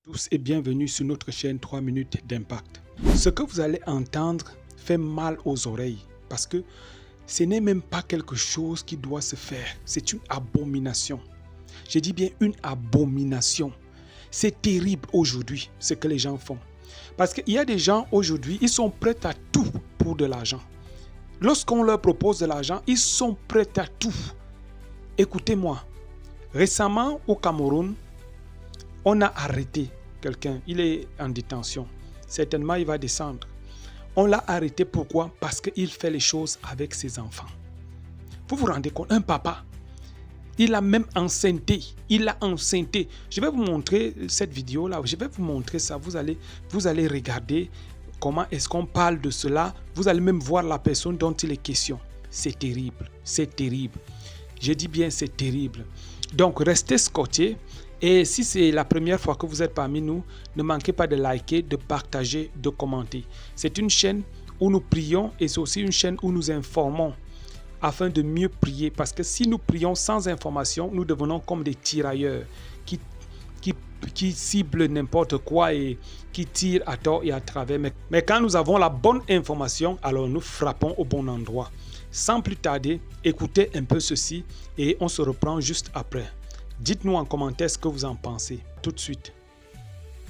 Tous et bienvenue sur notre chaîne 3 minutes d'impact. Ce que vous allez entendre fait mal aux oreilles parce que ce n'est même pas quelque chose qui doit se faire. C'est une abomination. Je dis bien une abomination. C'est terrible aujourd'hui ce que les gens font. Parce qu'il y a des gens aujourd'hui, ils sont prêts à tout pour de l'argent. Lorsqu'on leur propose de l'argent, ils sont prêts à tout. Écoutez-moi, récemment au Cameroun, on a arrêté quelqu'un, il est en détention. Certainement, il va descendre. On l'a arrêté, pourquoi? Parce qu'il fait les choses avec ses enfants. Vous vous rendez compte, un papa, il a même enceinté. Il a enceinté. Je vais vous montrer cette vidéo-là. Je vais vous montrer ça. Vous allez regarder comment est-ce qu'on parle de cela. Vous allez même voir la personne dont il est question. C'est terrible. C'est terrible. Je dis bien c'est terrible. Donc, restez scotchés. Et si c'est la première fois que vous êtes parmi nous, ne manquez pas de liker, de partager, de commenter. C'est une chaîne où nous prions et c'est aussi une chaîne où nous informons afin de mieux prier. Parce que si nous prions sans information, nous devenons comme des tirailleurs qui ciblent n'importe quoi et qui tirent à tort et à travers. Mais quand nous avons la bonne information, alors nous frappons au bon endroit. Sans plus tarder, écoutez un peu ceci et on se reprend juste après. Dites-nous en commentaire ce que vous en pensez. Tout de suite.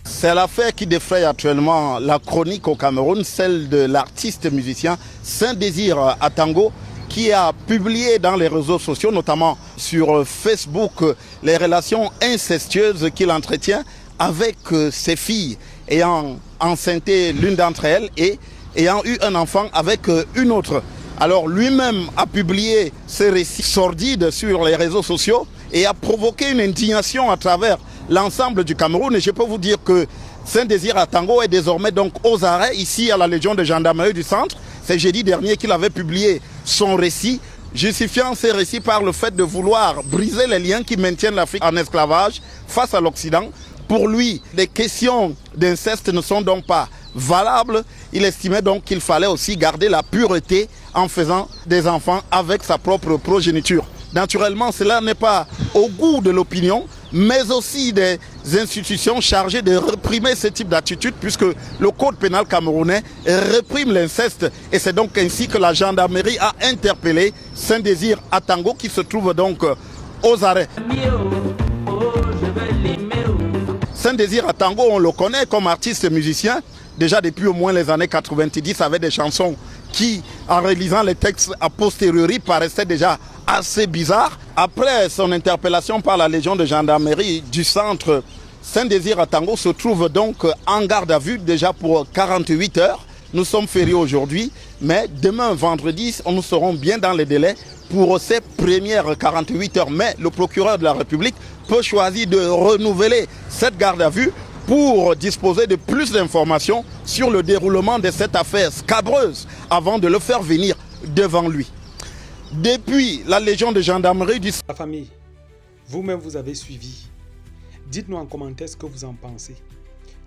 C'est l'affaire qui défraye actuellement la chronique au Cameroun, celle de l'artiste musicien Saint-Désir Atango, qui a publié dans les réseaux sociaux, notamment sur Facebook, les relations incestueuses qu'il entretient avec ses filles, ayant enceinté l'une d'entre elles et ayant eu un enfant avec une autre. Alors lui-même a publié ces récits sordides sur les réseaux sociaux et a provoqué une indignation à travers l'ensemble du Cameroun. Et je peux vous dire que Saint-Désir Atango est désormais donc aux arrêts ici à la Légion de gendarmerie du centre. C'est jeudi dernier qu'il avait publié son récit, justifiant ces récits par le fait de vouloir briser les liens qui maintiennent l'Afrique en esclavage face à l'Occident. Pour lui, les questions d'inceste ne sont donc pas valables. Il estimait donc qu'il fallait aussi garder la pureté en faisant des enfants avec sa propre progéniture. Naturellement, cela n'est pas au goût de l'opinion, mais aussi des institutions chargées de réprimer ce type d'attitude, puisque le code pénal camerounais réprime l'inceste. Et c'est donc ainsi que la gendarmerie a interpellé Saint-Désir Atango, qui se trouve donc aux arrêts. Saint-Désir Atango, on le connaît comme artiste musicien, déjà depuis au moins les années 90, avec des chansons qui, en réalisant les textes a posteriori, paraissaient déjà assez bizarres. Après son interpellation par la Légion de gendarmerie du centre, Saint-Désir Atango se trouve donc en garde à vue déjà pour 48 heures. Nous sommes fériés aujourd'hui, mais demain vendredi, nous serons bien dans les délais pour ces premières 48 heures. Mais le procureur de la République peut choisir de renouveler cette garde à vue pour disposer de plus d'informations sur le déroulement de cette affaire scabreuse avant de le faire venir devant lui. Depuis la Légion de gendarmerie du... La famille, vous-même vous avez suivi. Dites-nous en commentaire ce que vous en pensez.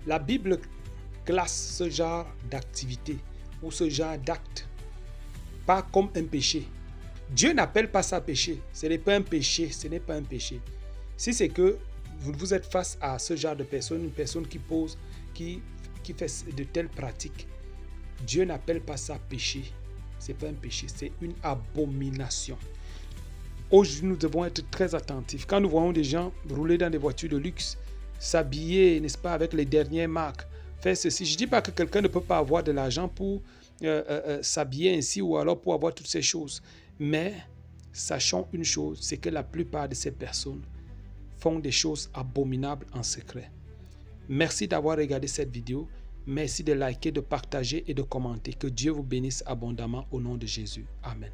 La Bible classe ce genre d'activité ou ce genre d'acte pas comme un péché. Dieu n'appelle pas ça péché. Ce n'est pas un péché. Ce n'est pas un péché. Si c'est que vous êtes face à ce genre de personne, une personne qui pose, qui fait de telles pratiques, Dieu n'appelle pas ça péché. Ce n'est pas un péché, c'est une abomination. Aujourd'hui, nous devons être très attentifs. Quand nous voyons des gens rouler dans des voitures de luxe, s'habiller, n'est-ce pas, avec les dernières marques, faire ceci. Je ne dis pas que quelqu'un ne peut pas avoir de l'argent pour s'habiller ainsi ou alors pour avoir toutes ces choses. Mais sachons une chose, c'est que la plupart de ces personnes font des choses abominables en secret. Merci d'avoir regardé cette vidéo. Merci de liker, de partager et de commenter. Que Dieu vous bénisse abondamment au nom de Jésus. Amen.